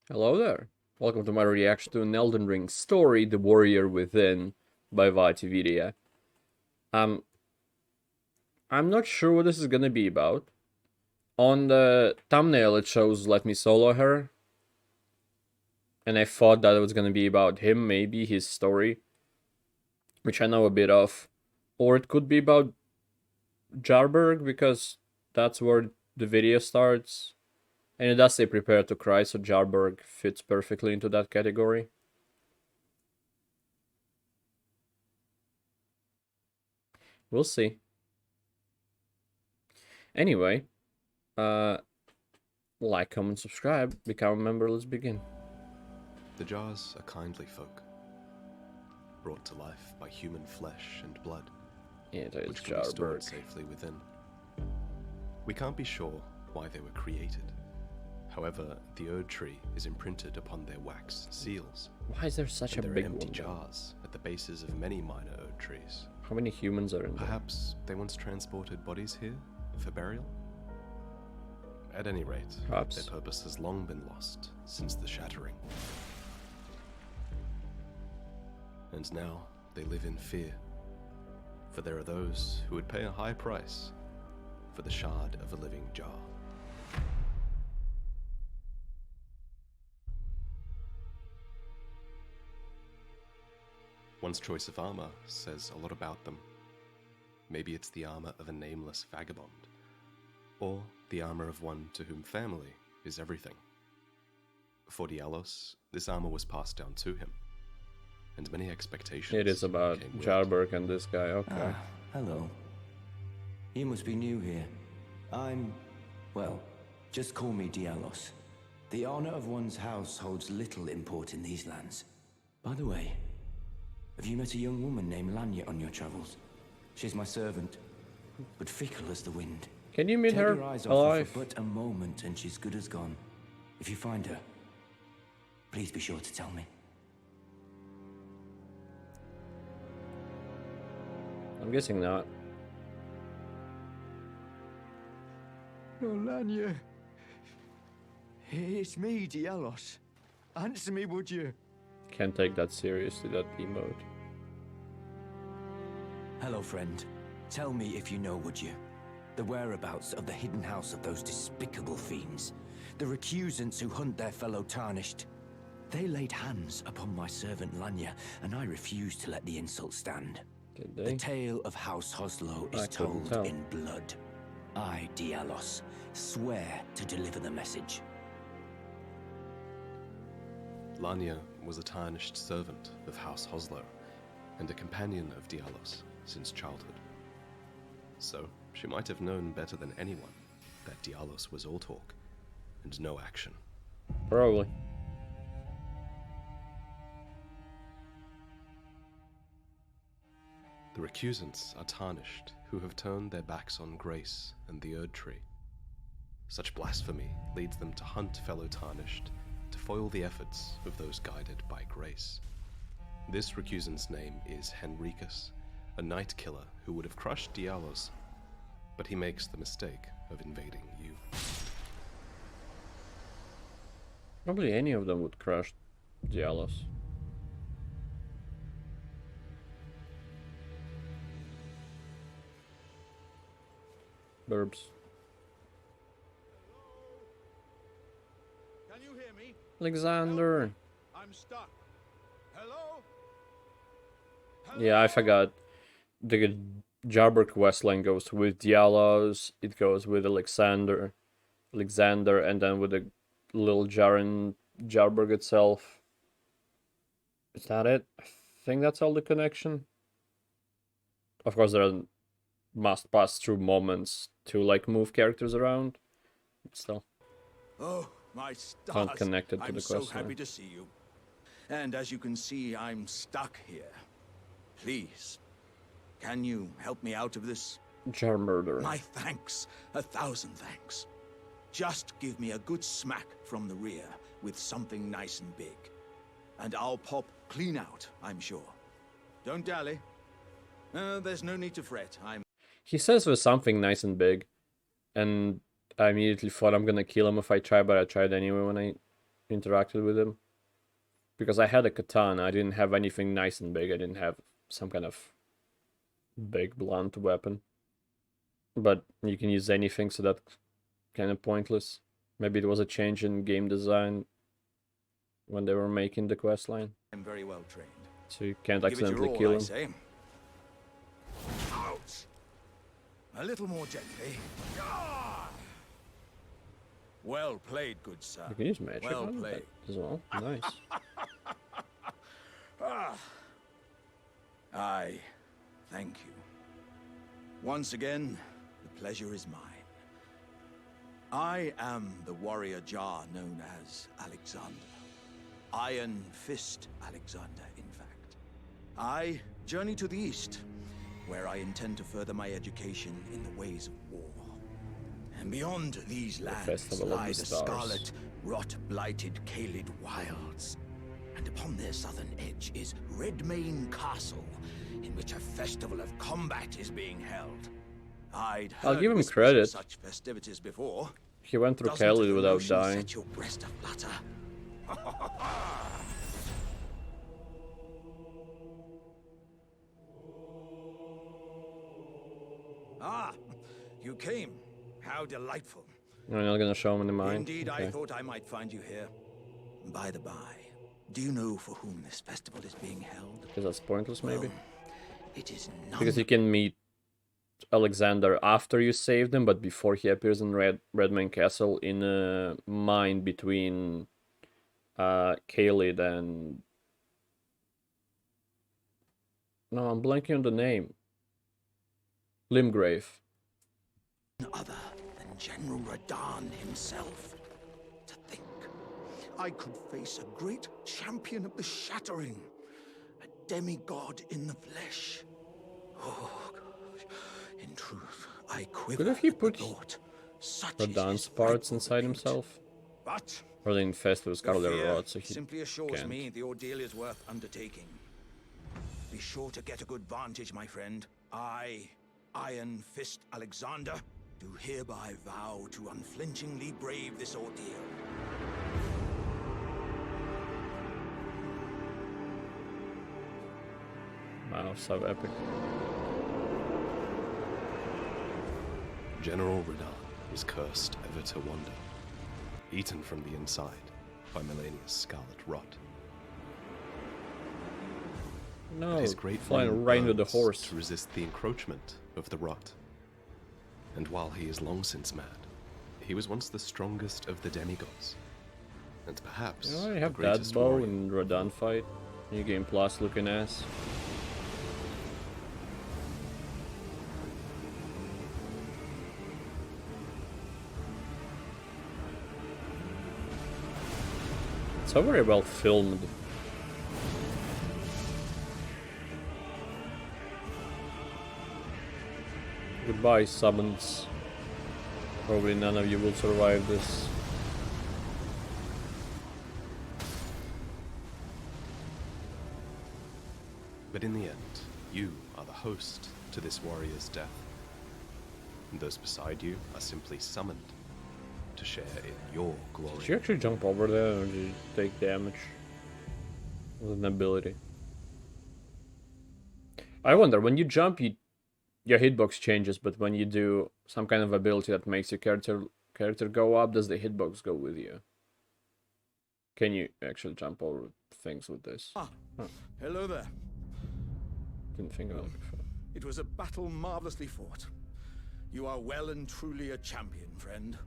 Hello there. Welcome to my reaction to an Elden Ring story, The Warrior Within by Vatividia. Um, I'm not sure what this is gonna be about. On the thumbnail it shows Let Me Solo Her. And I thought that it was gonna be about him, maybe his story. Which I know a bit of. Or it could be about Jarberg, because that's where the video starts. And it does say Prepare to Cry, so Jarberg fits perfectly into that category. We'll see. Anyway, like, comment, subscribe, become a member, let's begin. The jars are kindly folk, brought to life by human flesh and blood, Yeah, that is which can be stored Jarberg. safely within. We can't be sure why they were created. However, the Erd tree is imprinted upon their wax seals. Why is there such a and there big are empty one? jars at the bases of many minor Erd trees. How many humans are in there? Perhaps they once transported bodies here for burial? At any rate, Perhaps. their purpose has long been lost since the Shattering. And now they live in fear, for there are those who would pay a high price for the shard of a living jar. One's choice of armor says a lot about them. Maybe it's the armor of a nameless vagabond, or the armor of one to whom family is everything. For Dialos, this armor was passed down to him, and many expectations. It is about came with it. Jarberg and this guy, okay. Hello. You must be new here. Well, just call me Dialos. The honor of one's house holds little import in these lands. By the way, have you met a young woman named Lanya on your travels? She's my servant, but fickle as the wind. Can you meet Take her your eyes off her alive? for but a moment and she's good as gone. If you find her, please be sure to tell me. I'm guessing not. Oh, Lanya. It's me, Dialos. Answer me, would you? Can't take that seriously, that emote. Hello, friend. Tell me if you know, would you? The whereabouts of the hidden house of those despicable fiends. The recusants who hunt their fellow tarnished. They laid hands upon my servant Lanya, and I refused to let the insult stand. Did The they? tale of House Hoslow I is couldn't told tell. in blood. I, Dialos, swear to deliver the message. Lanya was a tarnished servant of House Hoslow, and a companion of Dialos since childhood. So, she might have known better than anyone that Dialos was all talk and no action. Probably. The recusants are tarnished who have turned their backs on grace and the Erd tree. Such blasphemy leads them to hunt fellow tarnished to foil the efforts of those guided by grace. This recusant's name is Henricus, a night killer who would have crushed Dialos, but he makes the mistake of invading you. Probably any of them would crush Dialos. Burbs. Can you hear me? Alexander. I'm stuck. Hello? Yeah, I forgot. The Jarberg questline goes with Dialos, it goes with Alexander, and then with the little Jarberg itself. Is that it? I think that's all the connection. Of course, there are must pass through moments to like move characters around. But still, Oh, my stars. not connected to I'm the so quest. happy to see you. And as you can see, I'm stuck here. Please, can you help me out of this? Jar murderer. My thanks. 1,000 thanks. Just give me a good smack from the rear with something nice and big. And I'll pop clean out, I'm sure. Don't dally. There's no need to fret. He says with something nice and big, and I immediately thought I'm gonna kill him if I try, but I tried anyway when I interacted with him. Because I had a katana, I didn't have anything nice and big. I didn't have some kind of big blunt weapon. But you can use anything, so that's kind of pointless. Maybe it was a change in game design when they were making the quest line. I'm very well trained. So you can't Give it your accidentally all, kill I him. say. Ouch! A little more gently. Ah! Well played, good sir. You can use magic Well on played. that as well. Nice. Aye, thank you. Once again, the pleasure is mine. I am the warrior Jar known as Alexander. Iron Fist Alexander, in fact. I journey to the east, where I intend to further my education in the ways of war. And beyond these lands Festival of lie the the Stars. scarlet, rot-blighted Kaled wilds. And upon their southern edge is Redmane Castle, in which a festival of combat is being held. I'll I'll give him credit. Such festivities before. He went through Doesn't Kelly the without notion dying. set your breast aflutter? Ah, you came. How delightful. You're not gonna show him in the mine? Indeed, I Okay. thought I might find you here. By the by, do you know for whom this festival is being held? Because that's pointless, maybe? Well, it is none. Because you can meet Alexander after you saved him, but before he appears in Redmane Castle in a mine between Kaled and... No, I'm blanking on the name. Limgrave. other than General Radahn himself. To think, I could face a great champion of the Shattering, a demigod in the flesh. Oh, gosh. In truth, I quiver Could have he at the put thought. Such is Radahn's his parts frightful inside repute. himself? But Or they infest with the Scarlet fear Rot, so he simply assures can't. me the ordeal is worth undertaking. Be sure to get a good vantage, my friend. I, Iron Fist Alexander, do hereby vow to unflinchingly brave this ordeal. Wow, so epic. General Radahn is cursed ever to wander, eaten from the inside by Melania's scarlet rot. No, But his great flying wing right into the burns horse. to resist the encroachment of the rot. And while he is long since mad, he was once the strongest of the demigods. And perhaps You already the have that greatest bow warrior. in Radahn fight. New game plus looking ass. So very well filmed. Goodbye, summons. Probably none of you will survive this. But in the end, you are the host to this warrior's death. And those beside you are simply summoned to share in your glory. Did you actually jump over there, or did you take damage with an ability? I wonder, when you jump, your hitbox changes, but when you do some kind of ability that makes your character go up, does the hitbox go with you? Can you actually jump over things with this? Ah, Huh. hello there. Didn't think of that before. It was a battle marvelously fought. You are well and truly a champion, friend.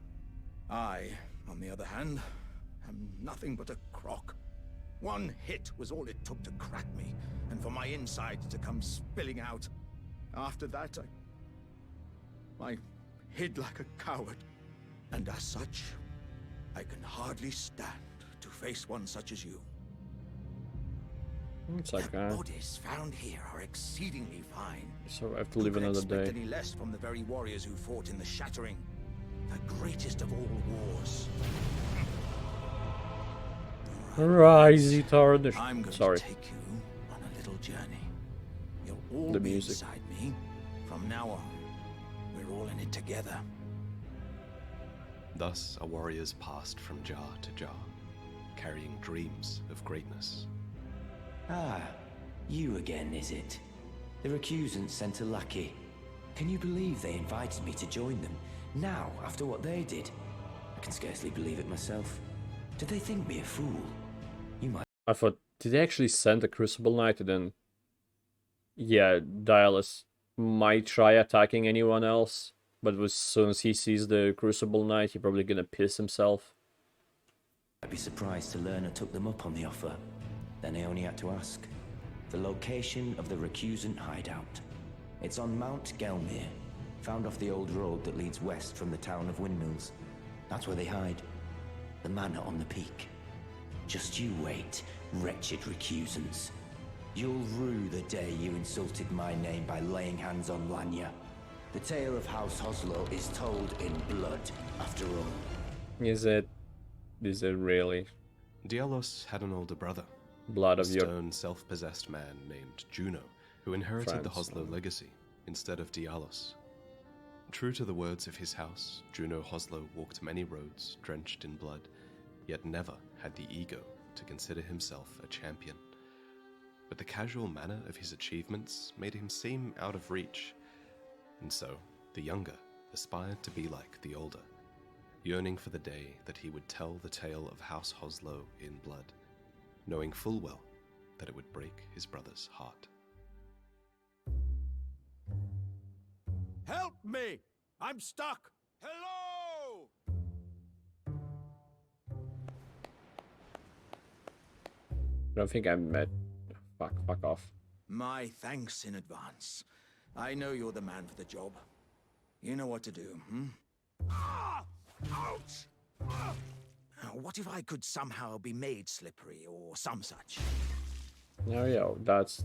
I, on the other hand, am nothing but a crock. One hit was all it took to crack me, and for my insides to come spilling out. After that, I hid like a coward. And as such, I can hardly stand to face one such as you. It's like, The bodies found here are exceedingly fine. so I have to live Who could another expect day. any less from the very warriors who fought in the Shattering, the greatest of all wars. Rise, Etar. I'm going Sorry. to take you on a little journey. You'll all The be music. inside me. From now on, we're all in it together. Thus, our warriors passed from jar to jar, carrying dreams of greatness. Ah, you again, is it? The recusants sent a lackey. Can you believe they invited me to join them? Now, after what they did? I can scarcely believe it myself. Did they think me a fool? You might... I thought, did they actually send a Crucible Knight, and then... Yeah, Dialis might try attacking anyone else, but as soon as he sees the Crucible Knight, he's probably gonna piss himself. I'd be surprised to learn I took them up on the offer. Then I only had to ask. The location of the recusant hideout. It's on Mount Gelmir, found off the old road that leads west from the town of Windmills. That's where they hide. The manor on the peak. Just you wait, wretched recusants. You'll rue the day you insulted my name by laying hands on Lanya. The tale of House Hoslow is told in blood, after all. Is it really? Dialos had an older brother, Blood a of your... stern, self-possessed man named Juno, who inherited the France, Hoslow legacy instead of Dialos. True to the words of his house, Juno Hoslow walked many roads drenched in blood, yet never had the ego to consider himself a champion. But the casual manner of his achievements made him seem out of reach, and so the younger aspired to be like the older, yearning for the day that he would tell the tale of House Hoslow in blood, knowing full well that it would break his brother's heart. Help me! I'm stuck! Hello! I don't think I met... Fuck off. My thanks in advance. I know you're the man for the job. You know what to do, hmm? Ah! Ouch! Ah! What if I could somehow be made slippery or some such? Oh yeah, that's...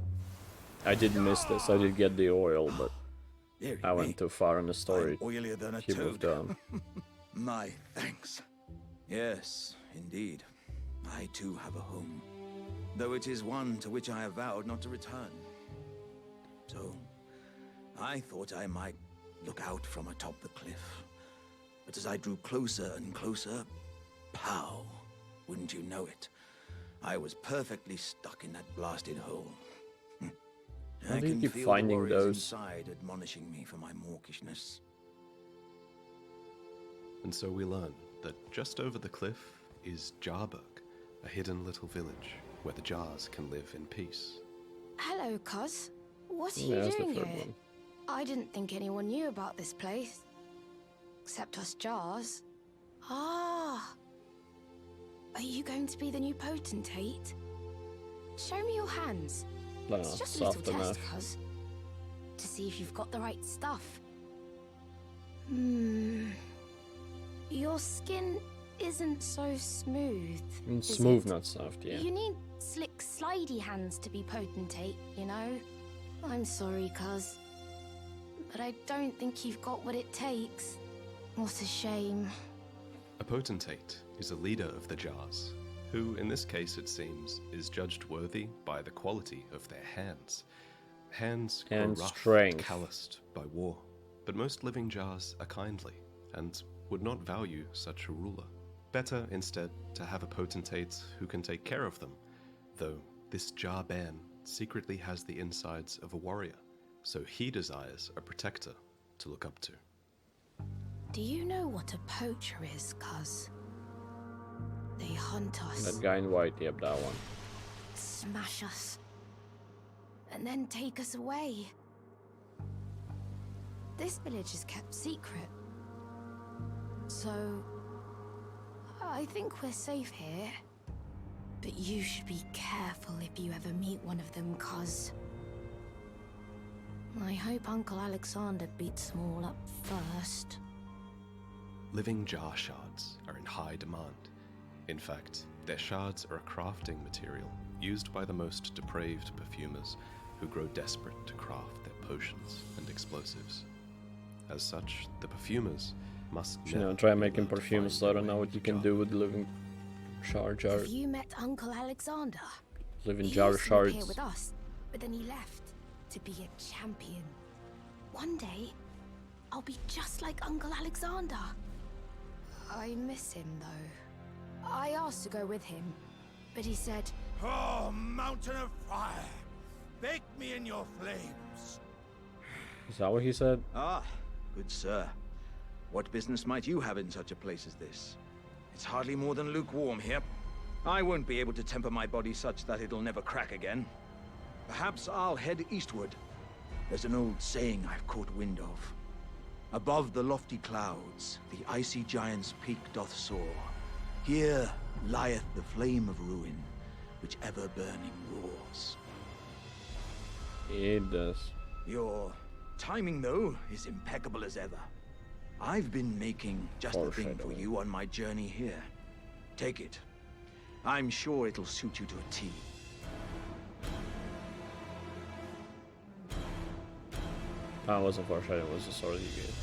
I did miss this. I did get the oil, but Dearie I me, went too far in the I'm story. oilier than a He moved toad. on. My thanks. Yes, indeed. I too have a home, though it is one to which I have vowed not to return. So, I thought I might look out from atop the cliff. But as I drew closer and closer, pow, wouldn't you know it, I was perfectly stuck in that blasted hole. How I do you can keep feel finding the warriors those? inside admonishing me for my mawkishness. And so we learn that just over the cliff is Jarburg, a hidden little village where the Jars can live in peace. Hello, Cuz. What are Yeah, you that's the doing third here? one. I didn't think anyone knew about this place. Except us Jars. Ah. Are you going to be the new potentate? Show me your hands. No, It's just a little soft test, enough. Cuz. To see if you've got the right stuff. Your skin isn't so smooth. is Smooth, it? not soft, yeah. You need slick, slidey hands to be potentate, you know? I'm sorry, Cuz. But I don't think you've got what it takes. What a shame. A potentate is a leader of the Jars, who, in this case it seems, is judged worthy by the quality of their hands. Hands grow And rough strength. and calloused by war, but most living Jars are kindly, and would not value such a ruler. Better, instead, to have a potentate who can take care of them, though this Jar Ban secretly has the insides of a warrior, so he desires a protector to look up to. Do you know what a poacher is, Cuz? They hunt us, That guy in white, yep, that one. smash us, and then take us away. This village is kept secret. So, I think we're safe here. But you should be careful if you ever meet one of them, Cuz. I hope Uncle Alexander beats them all up first. Living Jar shards are in high demand. In fact, their shards are a crafting material used by the most depraved perfumers who grow desperate to craft their potions and explosives. As such, the perfumers must You know, never try be making allowed to perfume, find so I their don't know way what you into can Jar. do with living jar. Have you met Uncle Alexander? Living He jar used to live here shards. with us, but then he left to be a champion. One day, I'll be just like Uncle Alexander. I miss him, though. I asked to go with him, But he said, Oh, mountain of fire! Bake me in your flames! Is that what he said? Ah, good sir. What business might you have in such a place as this? It's hardly more than lukewarm here. I won't be able to temper my body such that it'll never crack again. Perhaps I'll head eastward. There's an old saying I've caught wind of. Above the lofty clouds, the icy giant's peak doth soar. Here lieth the flame of ruin, which ever burning roars. It does. Your timing, though, is impeccable as ever. I've been making just the thing for you on my journey here. Take it. I'm sure it'll suit you to a T. That wasn't foreshadowing, it was a sword he gave.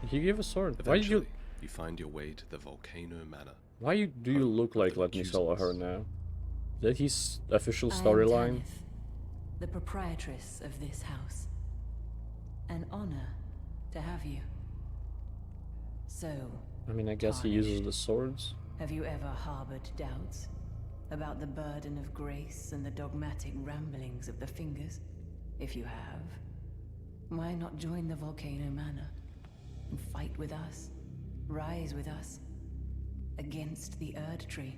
He gave a sword. Why did Eventually, you find your way to the Volcano Manor. do you look like Let Me Solo Her now? Is that his official I am storyline? Tanith, the proprietress of this house. An honor to have you. So, I mean, I guess he uses the swords. have you ever harbored doubts about the burden of grace and the dogmatic ramblings of the Fingers? If you have, why not join the Volcano Manor and fight with us, rise with us, against the Erd Tree?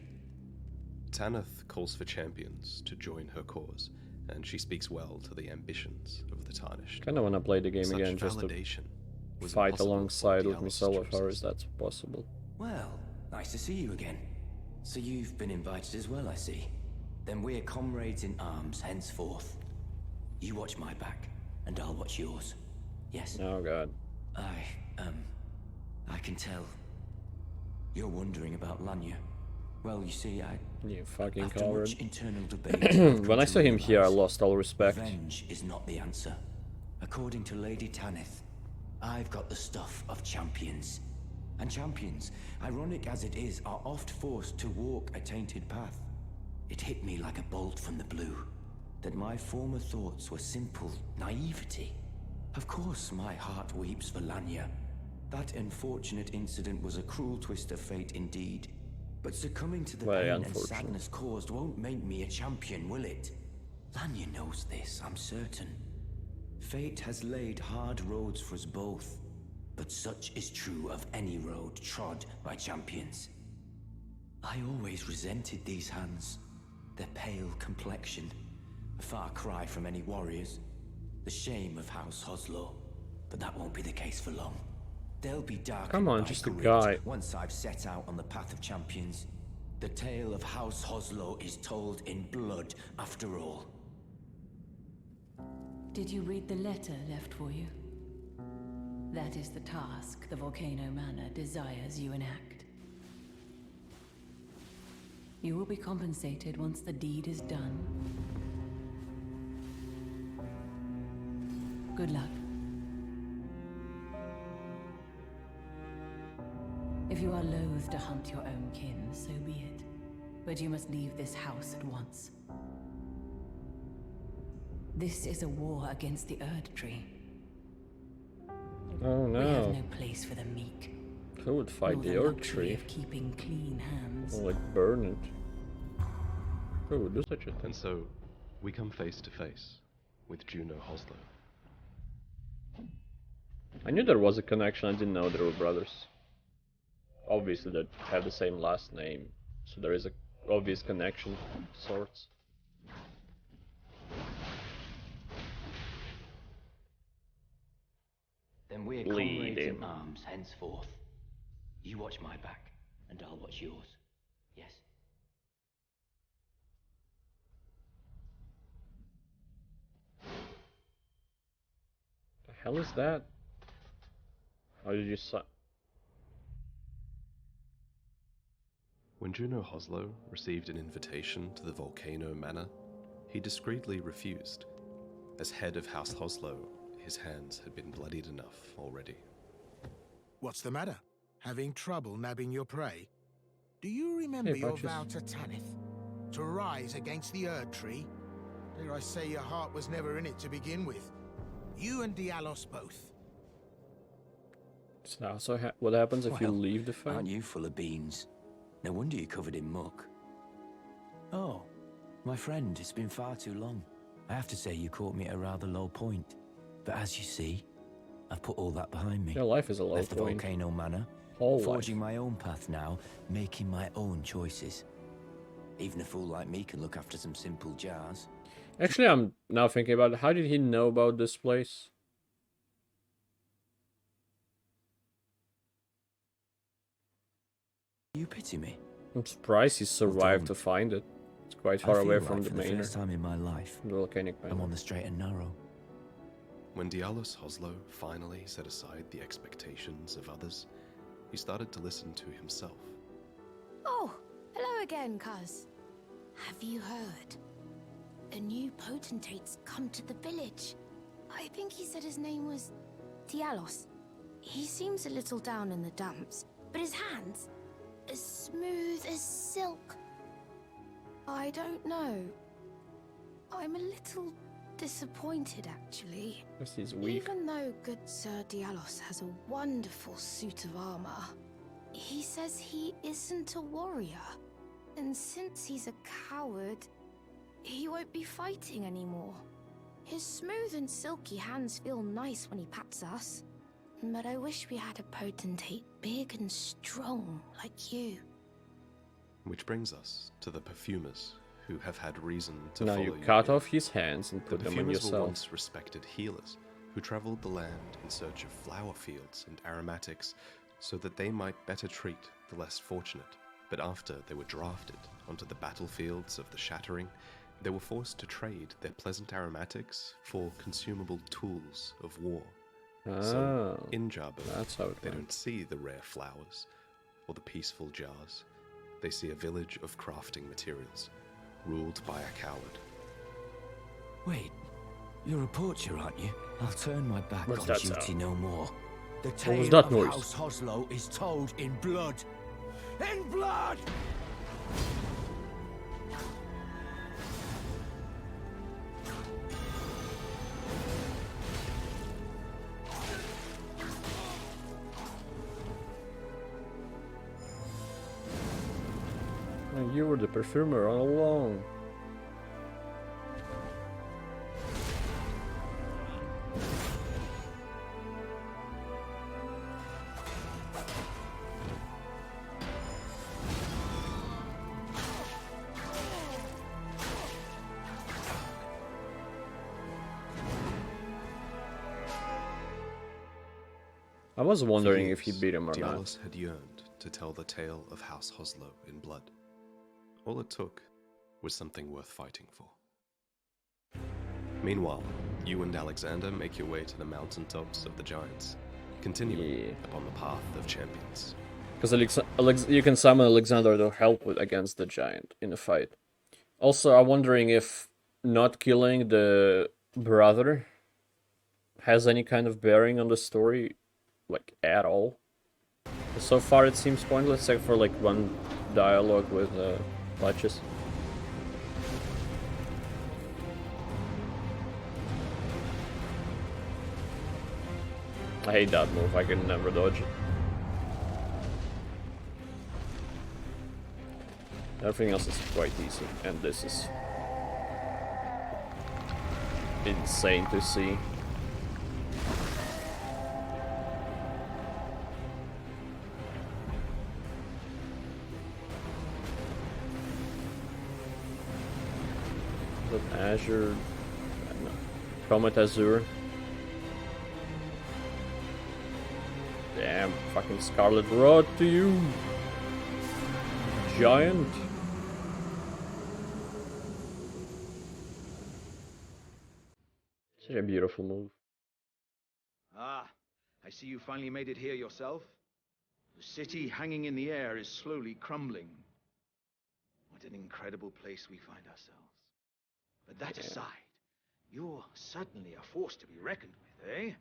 Tanith calls for champions to join her cause, and she speaks well to the ambitions of the Tarnished. Kinda wanna play the game Such again just to validation was fight impossible for alongside with Dialos' Missola if choices. that's possible. Well, nice to see you again. So you've been invited as well, I see. Then we're comrades in arms henceforth. You watch my back, and I'll watch yours. Yes? Oh god. I can tell. You're wondering about Lanya. Well, you see, You fucking after coward. much internal debate, I've come When I to saw him here, I realize lost all respect. revenge is not the answer. According to Lady Tanith, I've got the stuff of champions. And champions, ironic as it is, are oft forced to walk a tainted path. It hit me like a bolt from the blue, that my former thoughts were simple naivety. Of course my heart weeps for Lanya. That unfortunate incident was a cruel twist of fate indeed. But succumbing to the Very pain and unfortunate. sadness caused won't make me a champion, will it? Lanya knows this, I'm certain. Fate has laid hard roads for us both, but such is true of any road trod by champions. I always resented these hands, their pale complexion, a far cry from any warriors, the shame of House Hoslow, but that won't be the case for long. They'll be darkened Come on, by just a grit guy. once I've set out on the path of champions. The tale of House Hoslow is told in blood after all. Did you read the letter left for you? That is the task the Volcano Manor desires you enact. You will be compensated once the deed is done. Good luck. If you are loath to hunt your own kin, so be it. But you must leave this house at once. This is a war against the Erd Tree. Oh We have no. no place for the meek. Who would fight nor the Earth luxury Tree? of keeping clean hands. Or like burn it. Who would do such a thing? And so, we come face to face with Juno Hoslow. I knew there was a connection, I didn't know they were brothers. Obviously they have the same last name, so there is a obvious connection of sorts. Then we're Lead comrades him. in arms henceforth. You watch my back, and I'll watch yours. Yes? The hell is that? How did you say? When Juno Hoslow received an invitation to the Volcano Manor, he discreetly refused. As head of House Hoslow, his hands had been bloodied enough already. What's the matter? Having trouble nabbing your prey? Do you remember Hey, your Patches. vow to Tanith? To rise against the Erd Tree? Dare I say your heart was never in it to begin with? You and Dialos both. So what happens if you Well, leave the fight? Aren't you full of beans? No wonder you're covered in muck. Oh, My friend, it's been far too long. I have to say you caught me at a rather low point. But as you see, I've put all that behind me. Your life is a low Left the point. volcano manor, Whole forging life. my own path now, making my own choices. Even a fool like me can look after some simple jars. Actually, I'm now thinking about it. How did he know about this place? You pity me? I'm surprised he survived don't. to find it. It's quite I far feel away like from the for the manor. first time in my life, The volcanic I'm manor. on the straight and narrow. When Dialos Hoslo finally set aside the expectations of others, he started to listen to himself. Oh, hello again, cuz. Have you heard? A new potentate's come to the village. I think he said his name was Dialos. He seems a little down in the dumps, but his hands, as smooth as silk. I don't know. I'm a little disappointed, actually. Because he's weak. Even though good Sir Dialos has a wonderful suit of armor, he says he isn't a warrior. And since he's a coward, he won't be fighting anymore. His smooth and silky hands feel nice when he pats us. But I wish we had a potentate big and strong like you. Which brings us to the perfumers, who have had reason to Now follow you you cut here. off his hands and The put them on perfumers were yourself. once respected healers, who traveled the land in search of flower fields and aromatics, so that they might better treat the less fortunate. But after they were drafted onto the battlefields of the Shattering, they were forced to trade their pleasant aromatics for consumable tools of war. So, Ah, in Jabba, that's how it they went. don't see the rare flowers or the peaceful jars. They see a village of crafting materials, ruled by a coward. Wait, you're a poacher, aren't you? I'll turn my back What's on that duty sound? no more. The was tale that of noise? House Hoslo is told in blood. In blood! And you were the perfumer all along. I was For wondering if he years, beat him or not. Dialos had yearned to tell the tale of House Hoslo in blood. All it took was something worth fighting for. Meanwhile, you and Alexander make your way to the mountaintops of the Giants, continuing Yeah. upon the path of champions. Because you can summon Alexander to help against the giant in a fight. Also, I'm wondering if not killing the brother has any kind of bearing on the story, like, at all. So far it seems pointless, except for, like, one dialogue with Patches. I hate that move, I can never dodge it. Everything else is quite easy, and this is insane to see. But Azure, no. Comet Azure. Damn, fucking Scarlet Rod to you, giant. Such a beautiful move. Ah, I see you finally made it here yourself. The city hanging in the air is slowly crumbling. What an incredible place we find ourselves. But that aside, you're certainly a force to be reckoned with, eh?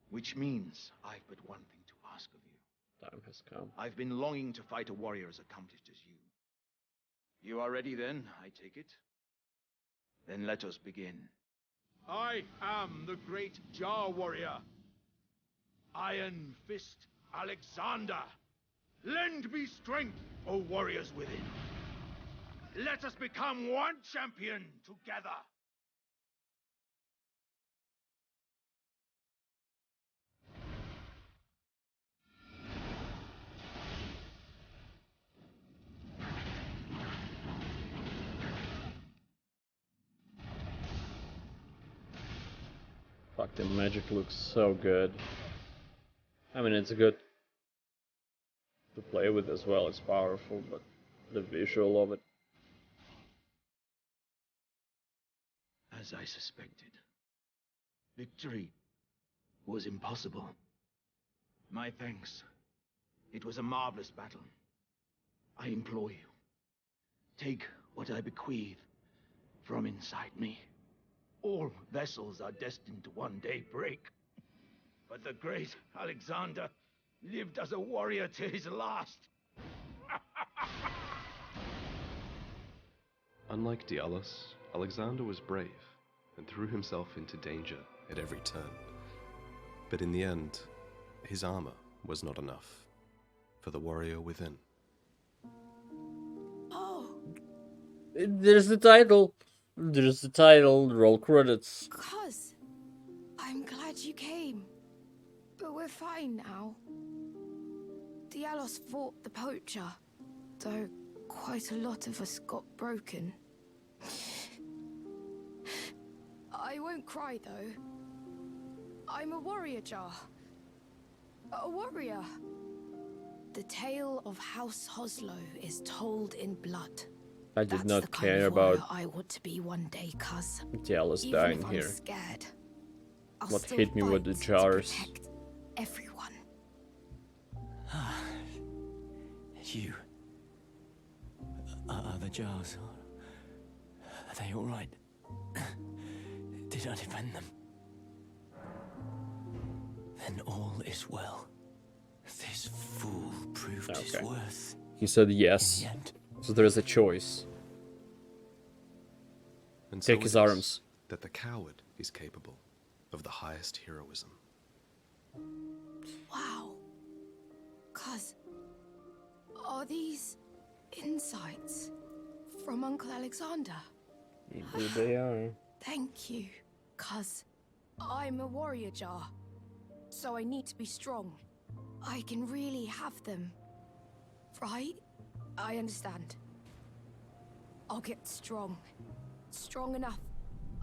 Which means I've but one thing to ask of you. Time has come. I've been longing to fight a warrior as accomplished as you. You are ready then, I take it? Then let us begin. I am the great Jar Warrior, Iron Fist Alexander. Lend me strength, O warriors within. Let us become one champion together! Fuck, the magic looks so good. I mean, it's good to play with as well, it's powerful, but the visual of it. As I suspected, victory was impossible. My thanks. It was a marvelous battle. I implore you, take what I bequeath from inside me. All vessels are destined to one day break. But the great Alexander lived as a warrior to his last. Unlike Dialos, Alexander was brave and threw himself into danger at every turn. But in the end, his armor was not enough for the warrior within. Oh, There's the title. There's the title, roll credits. Cuz, I'm glad you came. But we're fine now. Dialos fought the poacher, though quite a lot of us got broken. I won't cry, though. I'm a warrior jar. A warrior. The tale of House Hoslow is told in blood. I did That's not the kind care of warrior about I want to be one day, cuz. Dialos Even dying if I'm here. scared, I'll What still hit me were fight the to jars. protect everyone. You. Are the jars? Are they all right? Did I defend them? Then all is well. This fool proved his Okay. worth. He said In yes. the end, So there's a choice. And Take so his it is arms. that the coward is capable of the highest heroism. Wow. Cuz, are these insights from Uncle Alexander? Indeed they are. Thank you, cuz I'm a warrior jar, so I need to be strong. I can really have them, right? I understand. I'll get strong. Strong enough.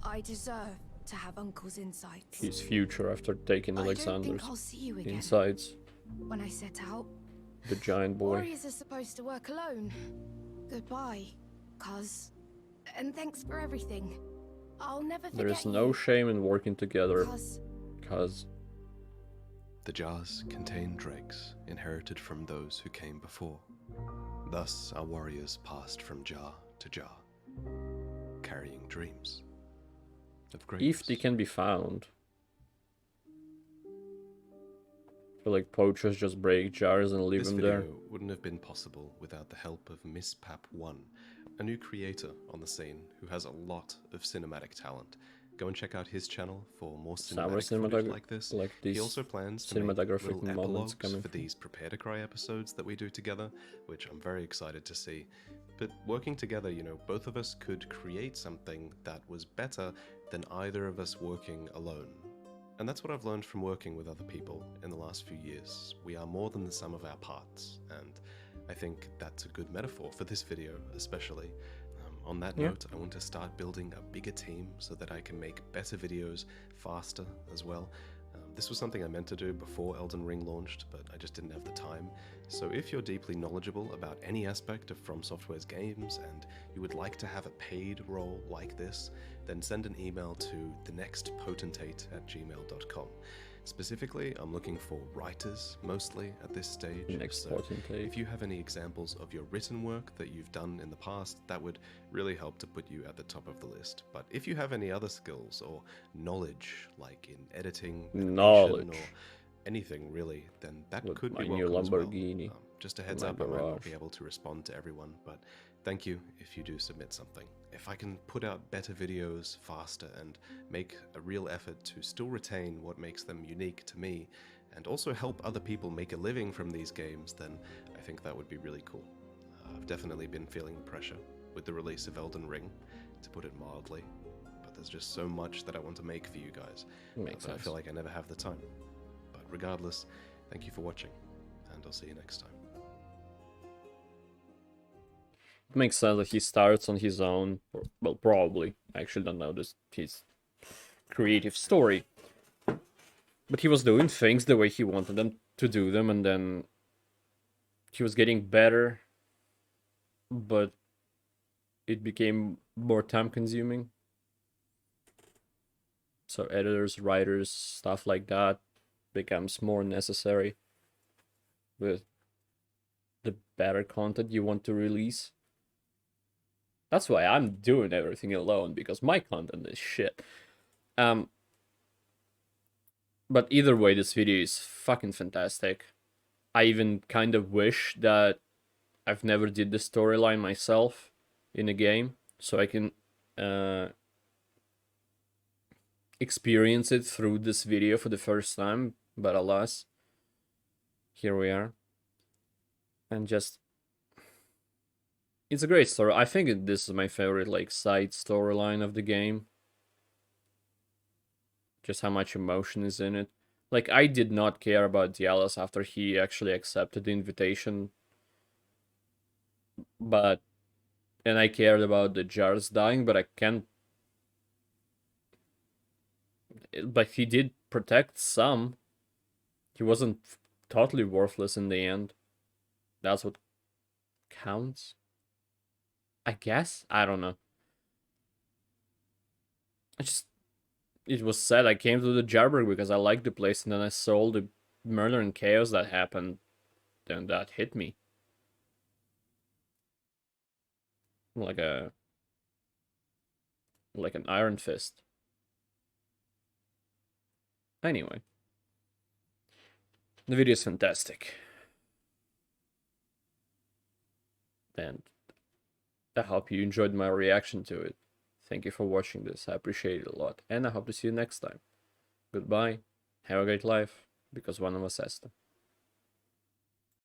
I deserve to have Uncle's insights. His future after taking I don't Alexander's think I'll see you again. insides. When I set out, The giant boy. warriors are supposed to work alone. Goodbye, cuz. And thanks for everything. I'll never forget There is no you, shame in working together, cuz. cause The jars contain dregs inherited from those who came before. Thus our warriors passed from jar to jar, carrying dreams of greatness. if they can be found. I feel like poachers just break jars and leave This them video there. wouldn't have been possible without the help of Miss Pap 1, a new creator on the scene who has a lot of cinematic talent. Go and check out his channel for more cinematic footage like this. like He these also plans to make cinematographic little moments epilogues coming for from. these Prepare to Cry episodes that we do together, which I'm very excited to see. But working together, you know, both of us could create something that was better than either of us working alone. And that's what I've learned from working with other people in the last few years. We are more than the sum of our parts, and I think that's a good metaphor for this video, especially. On that Yeah. note, I want to start building a bigger team so that I can make better videos faster as well. This was something I meant to do before Elden Ring launched, but I just didn't have the time. So if you're deeply knowledgeable about any aspect of From Software's games and you would like to have a paid role like this, then send an email to thenextpotentate@gmail.com. Specifically, I'm looking for writers, mostly, at this stage. Next So potentate. if you have any examples of your written work that you've done in the past, that would really help to put you at the top of the list. But if you have any other skills or knowledge, like in editing, animation, Knowledge. or anything really, then that With could my be new welcome as well. Lamborghini Just a heads my up, I might not garage. be able to respond to everyone, but thank you if you do submit something. If I can put out better videos faster and make a real effort to still retain what makes them unique to me, and also help other people make a living from these games, then I think that would be really cool. I've definitely been feeling the pressure. with the release of Elden Ring, to put it mildly. But there's just so much that I want to make for you guys. Makes But I sense. feel like I never have the time. But regardless, thank you for watching, and I'll see you next time. It makes sense that he starts on his own. Well, probably. I actually don't know his creative story. But he was doing things the way he wanted them to do them, and then he was getting better, but it became more time consuming. So editors, writers, stuff like that becomes more necessary with the better content you want to release. That's why I'm doing everything alone, because my content is shit. But either way, this video is fucking fantastic. I even kind of wish that I've never did the storyline myself in a game, so I can experience it through this video for the first time, but alas, here we are. And just, it's a great story. I think this is my favorite, like, side storyline of the game. Just how much emotion is in it. Like, I did not care about Dialos after he actually accepted the invitation. And I cared about the jars dying, but I can't... But he did protect some. He wasn't totally worthless in the end. That's what counts, I guess? I don't know. It was sad. I came to the Jarberg because I liked the place, and then I saw all the murder and chaos that happened. Then that hit me. Like an iron fist. Anyway. The video is fantastic. And I hope you enjoyed my reaction to it. Thank you for watching this. I appreciate it a lot. And I hope to see you next time. Goodbye. Have a great life. Because one of us has to.